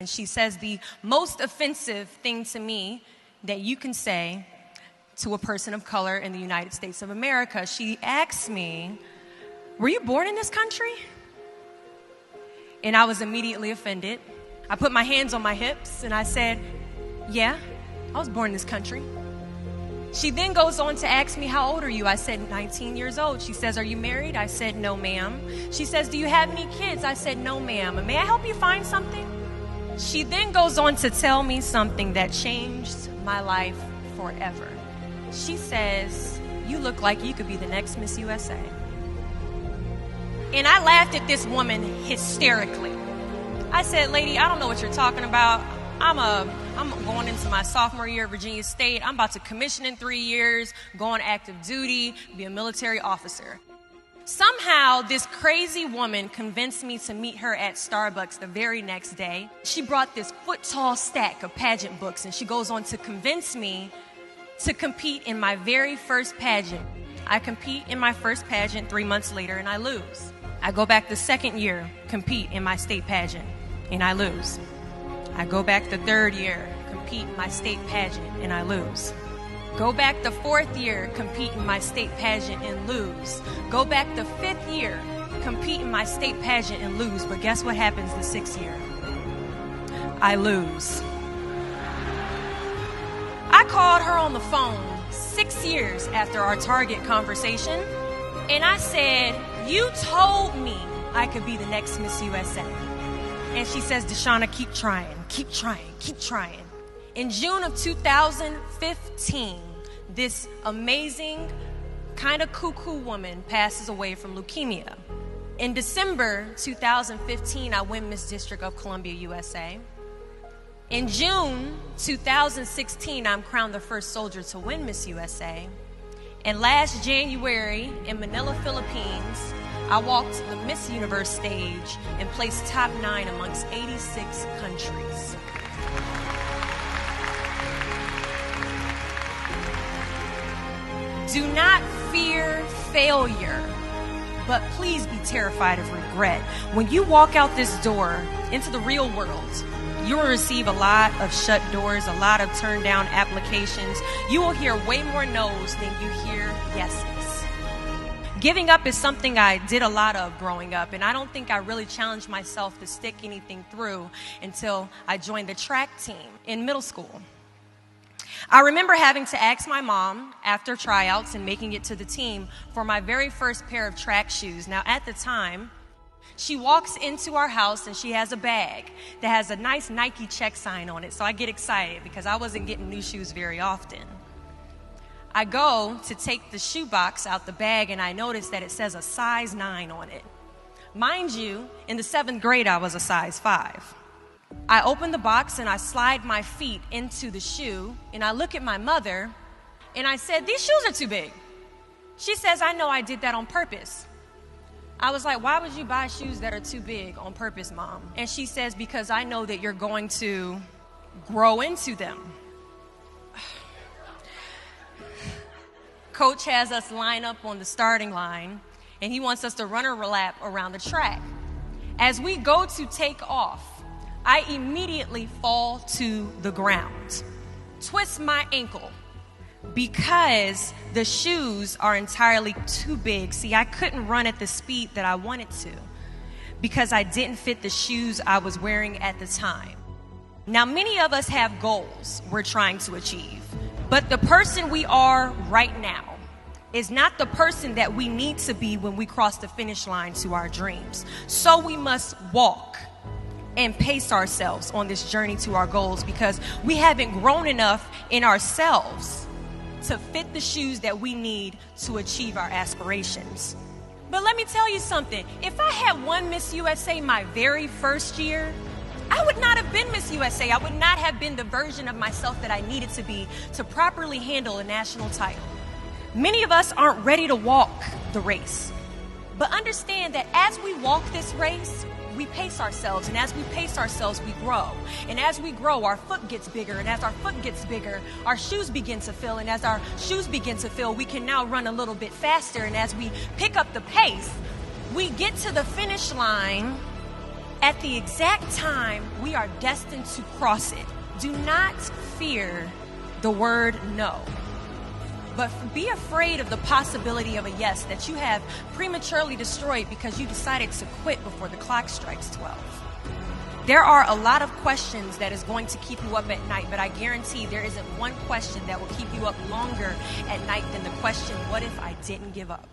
And she says the most offensive thing to me that you can say to a person of color in the United States of America. She asks me, "Were you born in this country?" And I was immediately offended. I put my hands on my hips and I said, "Yeah, I was born in this country." She then goes on to ask me, "How old are you?" I said, 19 years old. She says, "Are you married?" I said, "No, ma'am." She says, "Do you have any kids?" I said, "No, ma'am." "May I help you find something?" She then goes on to tell me something that changed my life forever. She says, "You look like you could be the next Miss USA." And I laughed at this woman hysterically. I said, "Lady, I don't know what you're talking about. I'm going into my sophomore year at Virginia State. I'm about to commission in 3 years, go on active duty, be a military officer." Somehow, this crazy woman convinced me to meet her at Starbucks the very next day. She brought this foot-tall stack of pageant books, and she goes on to convince me to compete in my very first pageant. I compete in my first pageant 3 months later, and I lose. I go back the second year, compete in my state pageant, and I lose. I go back the third year, compete in my state pageant, and I lose. Go back the fourth year, compete in my state pageant, and lose. Go back the fifth year, compete in my state pageant, and lose. But guess what happens the sixth year? I lose. I called her on the phone 6 years after our Target conversation, and I said, "You told me I could be the next Miss USA." And she says, "Deshauna, keep trying, keep trying, keep trying." In June of 2015, this amazing, kind of cuckoo woman passes away from leukemia. In December 2015, I win Miss District of Columbia, USA. In June 2016, I'm crowned the first soldier to win Miss USA. And last January, in Manila, Philippines, I walked the Miss Universe stage and placed top 9 amongst 86 countries. Do not fear failure, but please be terrified of regret. When you walk out this door into the real world, you will receive a lot of shut doors, a lot of turned down applications. You will hear way more no's than you hear yeses. Giving up is something I did a lot of growing up, and I don't think I really challenged myself to stick anything through until I joined the track team in middle school. I remember having to ask my mom after tryouts and making it to the team for my very first pair of track shoes. Now, at the time, she walks into our house and she has a bag that has a nice Nike check sign on it. So I get excited because I wasn't getting new shoes very often. I go to take the shoe box out the bag and I notice that it says a size 9 on it. Mind you, in the 7th grade, I was a size 5. I open the box and I slide my feet into the shoe and I look at my mother and I said, "These shoes are too big." She says, "I know I did that on purpose." I was like, "Why would you buy shoes that are too big on purpose, Mom?" And she says, "Because I know that you're going to grow into them." Coach has us line up on the starting line and he wants us to run a lap around the track. As we go to take off, I immediately fall to the ground, twist my ankle because the shoes are entirely too big. See, I couldn't run at the speed that I wanted to because I didn't fit the shoes I was wearing at the time. Now, many of us have goals we're trying to achieve, but the person we are right now is not the person that we need to be when we cross the finish line to our dreams. So we must walk and pace ourselves on this journey to our goals because we haven't grown enough in ourselves to fit the shoes that we need to achieve our aspirations. But let me tell you something. If I had won Miss USA my very first year, I would not have been Miss USA. I would not have been the version of myself that I needed to be to properly handle a national title. Many of us aren't ready to walk the race. But understand that as we walk this race, we pace ourselves, and as we pace ourselves, we grow. And as we grow, our foot gets bigger, and as our foot gets bigger, our shoes begin to fill, and as our shoes begin to fill, we can now run a little bit faster, and as we pick up the pace, we get to the finish line At the exact time we are destined to cross it, do not fear the word no. But be afraid of the possibility of a yes that you have prematurely destroyed because you decided to quit before the clock strikes 12. There are a lot of questions that is going to keep you up at night, but I guarantee there isn't one question that will keep you up longer at night than the question, what if I didn't give up?